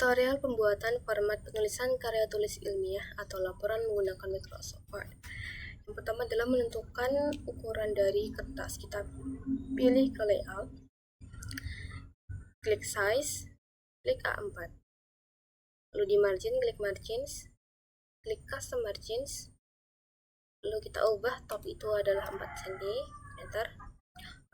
Tutorial pembuatan format penulisan karya tulis ilmiah atau laporan menggunakan Microsoft Word. Yang pertama adalah menentukan ukuran dari kertas. Kita pilih ke layout, klik size, klik A4. Lalu di margin, klik margins, klik custom margins. Lalu kita ubah top itu adalah 4 cm.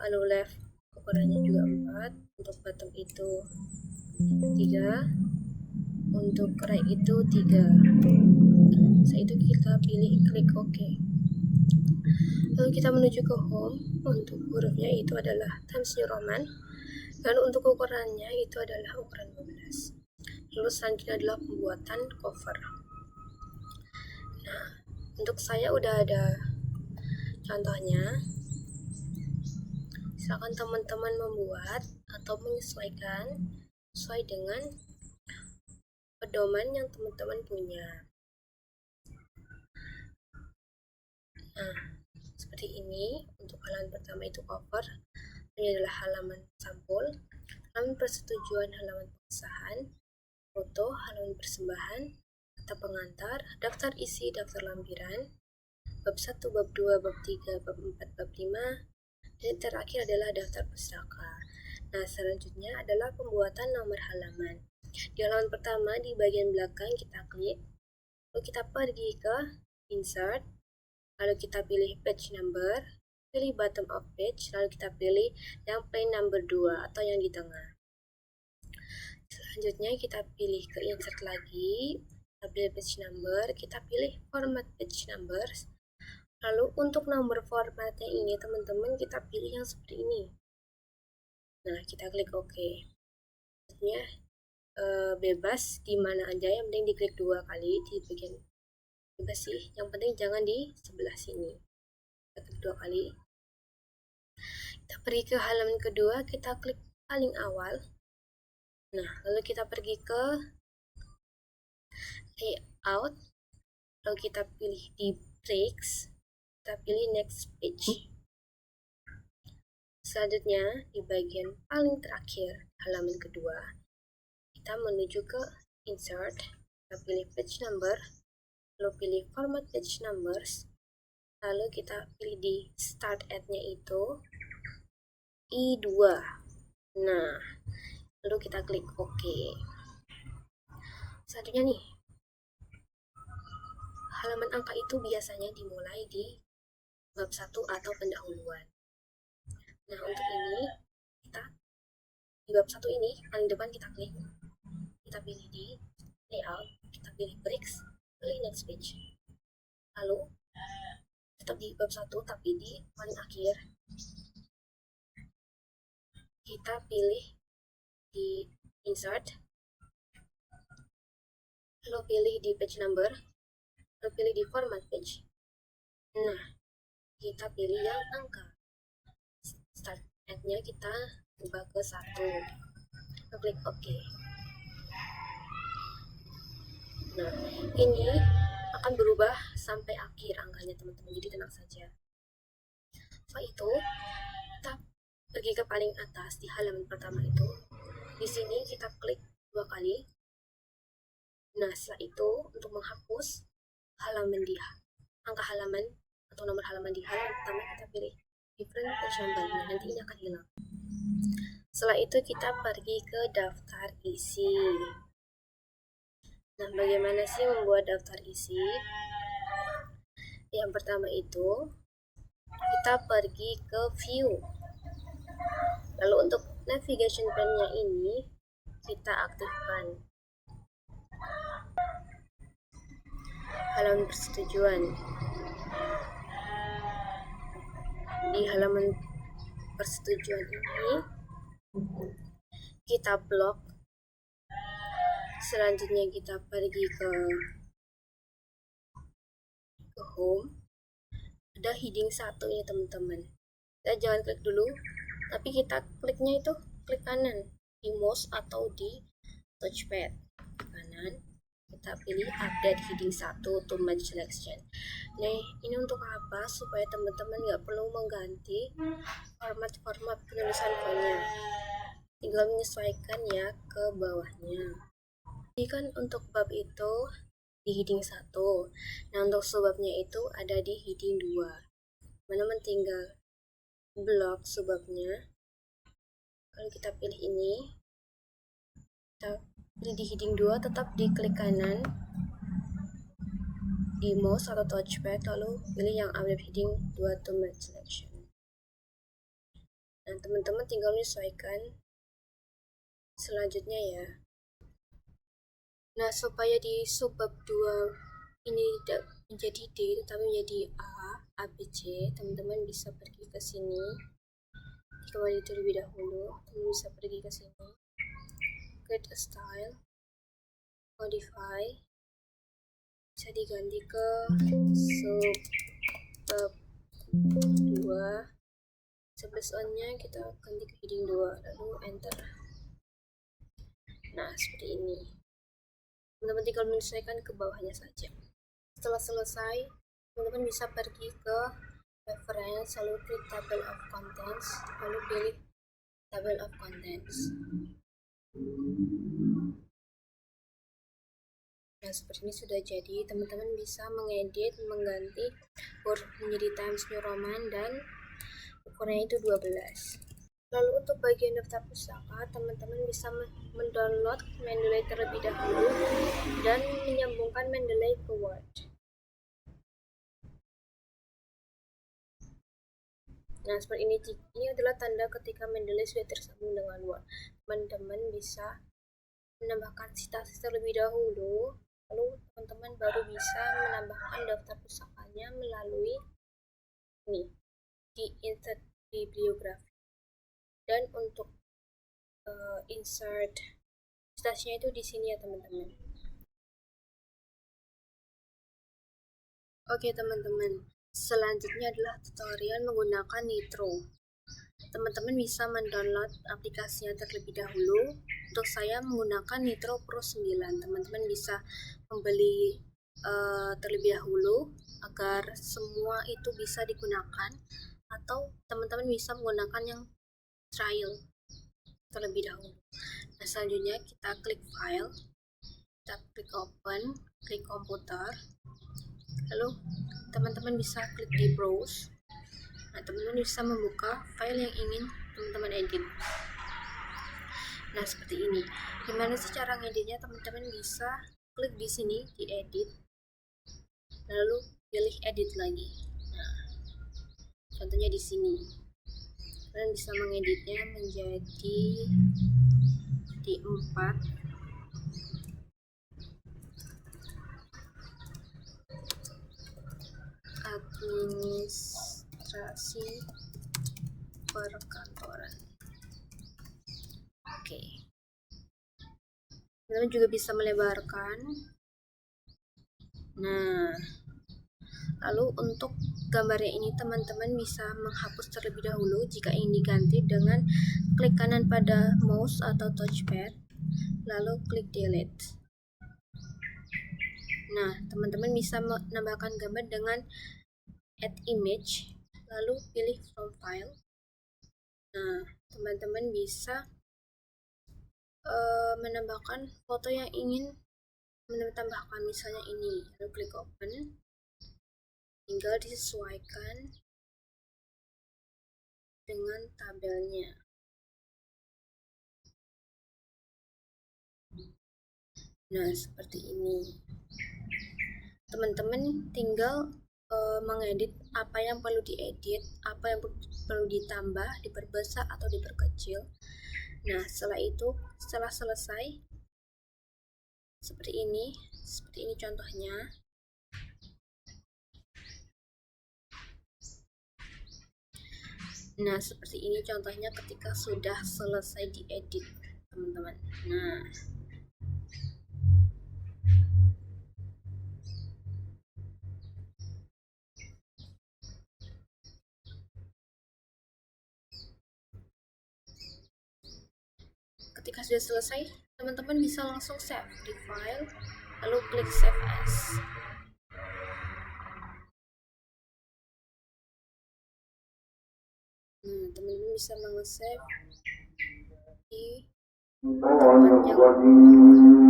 Lalu left ukurannya juga 4. Untuk bottom itu 3. Untuk right itu 3. Setelah itu kita pilih klik OK. Lalu kita menuju ke home. Untuk hurufnya itu adalah Times New Roman, dan untuk ukurannya itu adalah ukuran 12. Lalu selanjutnya adalah pembuatan cover. Nah, untuk saya udah ada contohnya. Silakan teman-teman membuat atau menyesuaikan sesuai dengan pedoman yang teman-teman punya. Nah, seperti ini. Untuk halaman pertama itu cover, ini adalah halaman sampul, halaman persetujuan, halaman pengesahan, foto, halaman persembahan, kata pengantar, daftar isi, daftar lampiran, bab 1, bab 2, bab 3, bab 4, bab 5, dan terakhir adalah daftar pustaka. Nah, selanjutnya adalah pembuatan nomor halaman. Di halaman pertama, di bagian belakang kita klik, lalu kita pergi ke insert, lalu kita pilih page number, pilih bottom of page, lalu kita pilih yang plain number 2 atau yang di tengah. Selanjutnya kita pilih ke insert lagi, kita pilih page number, kita pilih format page numbers. Lalu untuk nomor formatnya ini teman-teman kita pilih yang seperti ini. Nah, kita klik OK. Maksudnya bebas di mana aja, yang penting diklik 2 kali di bagian bebas sih, yang penting jangan di sebelah sini. Kita klik 2 kali. Kita pergi ke halaman kedua, kita klik paling awal. Nah, lalu kita pergi ke layout, lalu kita pilih di breaks, kita pilih next page. Selanjutnya, di bagian paling terakhir halaman kedua, kita menuju ke insert, kita pilih page number, lalu pilih format page numbers, lalu kita pilih di start at-nya itu I2. Nah, lalu kita klik OK. Selanjutnya nih, halaman angka itu biasanya dimulai di bab 1 atau pendahuluan. Nah, untuk ini kita di bab 1 ini paling depan kita klik, kita pilih di layout, kita pilih breaks, pilih next page. Lalu tetap di bab 1 tapi di paling akhir kita pilih di insert, lalu pilih di page number, lalu pilih di format page. Nah, kita pilih yang angka. Start at-nya kita ubah ke 1. Kita klik OK. Nah, ini akan berubah sampai akhir angkanya teman-teman, jadi tenang saja. Setelah itu, kita pergi ke paling atas di halaman pertama itu. Di sini kita klik 2 kali. Nah, setelah itu untuk menghapus halaman di angka halaman atau nomor halaman di halaman pertama, kita pilih different page number. Nah, nanti ini akan hilang. Setelah itu kita pergi ke daftar isi. Nah, bagaimana sih membuat daftar isi? Yang pertama itu kita pergi ke view. Lalu untuk navigation pane-nya ini kita aktifkan. Halaman persetujuan. Di halaman persetujuan ini kita blok. Selanjutnya kita pergi ke home. Ada heading 1 ya teman-teman. Kita jangan klik dulu, tapi kita kliknya itu klik kanan di mouse atau di touchpad. Kanan, kita pilih update heading 1 to match selection. Nah, ini untuk apa? Supaya teman-teman nggak perlu mengganti format penulisan fontnya, tinggal menyesuaikan ya ke bawahnya. Jadi kan untuk bab itu di heading 1. Nah, untuk subbabnya itu ada di heading 2. Teman-teman tinggal blok subbabnya. Kalau kita pilih ini, kita pilih di heading 2, tetap diklik kanan di mouse atau touchpad, lalu pilih yang ada heading 2 to match selection. Nah, teman-teman tinggal menyesuaikan selanjutnya ya. Nah, supaya di subbab 2 ini tidak menjadi D tetapi menjadi A, B, C, teman-teman bisa pergi ke sini. Kembali terlebih dahulu, teman bisa pergi ke sini. Create a style, modify, bisa diganti ke subbab 2. Sebelah on-nya kita ganti ke heading 2, lalu enter. Nah, seperti ini. Teman-teman tinggal menyesuaikan ke bawahnya saja. Setelah selesai, teman-teman bisa pergi ke reference, lalu klik table of contents, lalu pilih table of contents. Nah, seperti ini sudah jadi. Teman-teman bisa mengedit, mengganti huruf menjadi Times New Roman dan ukurannya itu 12. Lalu untuk bagian daftar pustaka, teman-teman bisa mendownload Mendeley terlebih dahulu dan menyambungkan Mendeley ke Word. Nah, seperti ini. Ini adalah tanda ketika Mendeley sudah tersambung dengan Word. Teman-teman bisa menambahkan citasi terlebih dahulu, lalu teman-teman baru bisa menambahkan daftar pustakanya melalui ini di insert bibliografi. Dan untuk insert citasinya itu di sini ya teman-teman. Oke teman-teman, selanjutnya adalah tutorial menggunakan Nitro. Teman-teman bisa mendownload aplikasinya terlebih dahulu. Untuk saya menggunakan Nitro Pro 9. Teman-teman bisa membeli terlebih dahulu agar semua itu bisa digunakan, atau teman-teman bisa menggunakan yang trial terlebih dahulu. Nah, selanjutnya kita klik file, kita klik open, klik komputer, lalu teman-teman bisa klik di browse. Nah, teman-teman bisa membuka file yang ingin teman-teman edit. Nah, seperti ini. Gimana sih cara ngeditnya? Teman-teman bisa klik di sini di edit, lalu pilih edit lagi. Nah, contohnya di sini. Kalian bisa mengeditnya menjadi di 4. Administrasi perkantoran. Oke. Teman-teman juga bisa melebarkan. Nah, lalu untuk gambarnya ini teman-teman bisa menghapus terlebih dahulu jika ingin diganti dengan klik kanan pada mouse atau touchpad, lalu klik delete. Nah, teman-teman bisa menambahkan gambar dengan add image, lalu pilih from file. Nah, teman-teman bisa menambahkan foto yang ingin menambahkan, misalnya ini, lalu klik open, tinggal disesuaikan dengan tabelnya. Nah, seperti ini. Teman-teman tinggal mengedit apa yang perlu diedit, apa yang perlu ditambah, diperbesar atau diperkecil. Nah, setelah selesai seperti ini contohnya. Nah, seperti ini contohnya ketika sudah selesai diedit, teman-teman. Nah, ketika sudah selesai, teman-teman bisa langsung save di file, lalu klik save as. Nah, teman-teman bisa meng-save di tempat yang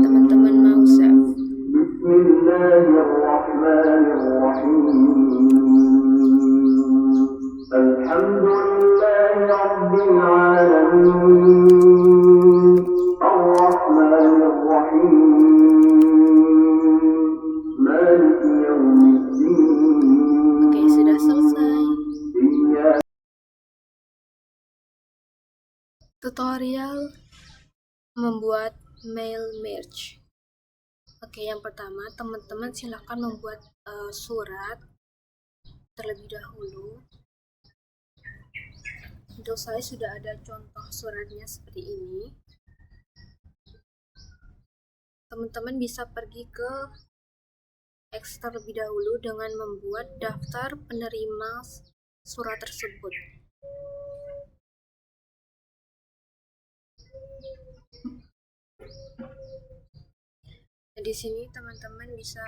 teman-teman بسم الله الرحمن الرحيم الحمد لله رب العالمين الرحمن الرحيم مالك يوم الدين. Oke, sudah selesai. Tutorial membuat mail merge. Oke, yang pertama teman-teman silahkan membuat surat terlebih dahulu. Untuk saya sudah ada contoh suratnya seperti ini. Teman-teman bisa pergi ke X terlebih dahulu dengan membuat daftar penerima surat tersebut. Nah, di sini teman-teman bisa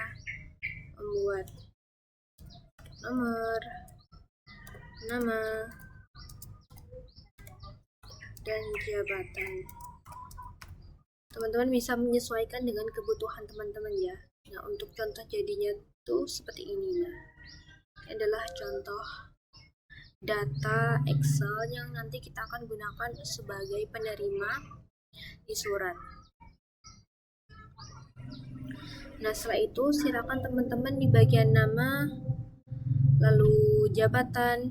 membuat nomor, nama, dan jabatan. Teman-teman bisa menyesuaikan dengan kebutuhan teman-teman ya. Nah, untuk contoh jadinya tuh seperti ini. Nah, ini adalah contoh data Excel yang nanti kita akan gunakan sebagai penerima di surat. Nah, setelah itu silakan teman-teman di bagian nama, lalu jabatan,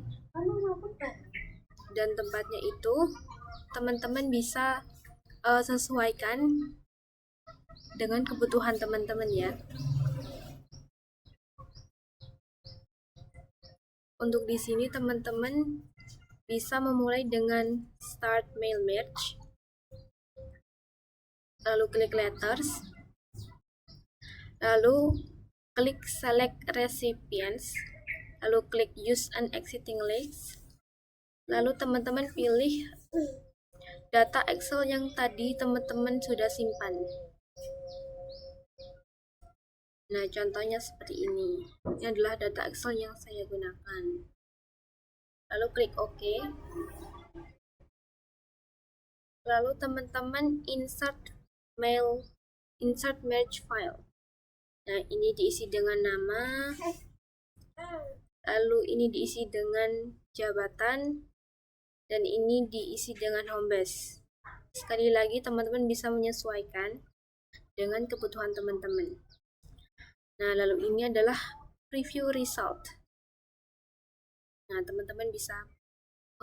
dan tempatnya itu teman-teman bisa sesuaikan dengan kebutuhan teman-teman ya. Untuk di sini teman-teman bisa memulai dengan start mail merge, lalu klik letters, lalu klik select recipients, lalu klik use an exiting links, lalu teman-teman pilih data Excel yang tadi teman-teman sudah simpan. Nah, contohnya seperti ini. Ini adalah data Excel yang saya gunakan. Lalu klik OK. Lalu teman-teman insert merge file. Nah, ini diisi dengan nama. Lalu ini diisi dengan jabatan. Dan ini diisi dengan home base. Sekali lagi teman-teman bisa menyesuaikan dengan kebutuhan teman-teman. Nah, lalu ini adalah preview result. Nah, teman-teman bisa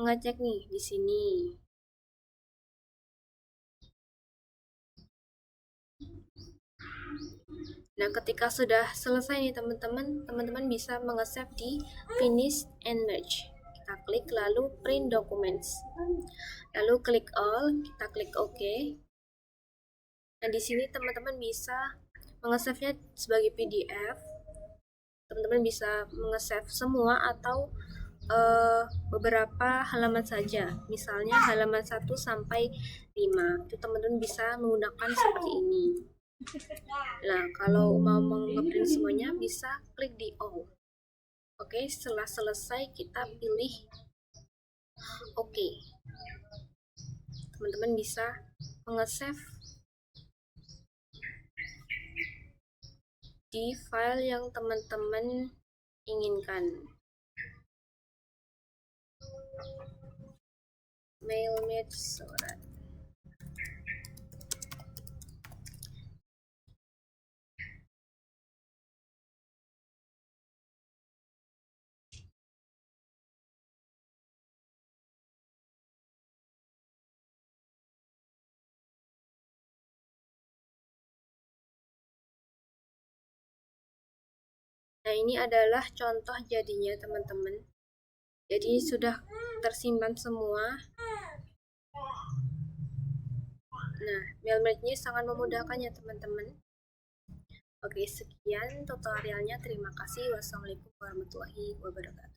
mengecek nih di sini. Nah, ketika sudah selesai nih teman-teman bisa menge-save di finish and merge. Kita klik lalu print documents. Lalu klik all, kita klik OK. Nah, di sini teman-teman bisa menge-save-nya sebagai PDF. Teman-teman bisa menge-save semua atau beberapa halaman saja. Misalnya halaman 1 sampai 5. Itu teman-teman bisa menggunakan seperti ini. Nah, kalau mau nge-print semuanya bisa klik di all. Oke, setelah selesai kita pilih OK. Teman-teman bisa nge-save di file yang teman-teman inginkan. Mail merge surat. Nah, ini adalah contoh jadinya teman-teman. Jadi sudah tersimpan semua. Nah, mail merge-nya sangat memudahkan ya teman-teman. Oke, sekian tutorialnya. Terima kasih. Wassalamualaikum warahmatullahi wabarakatuh.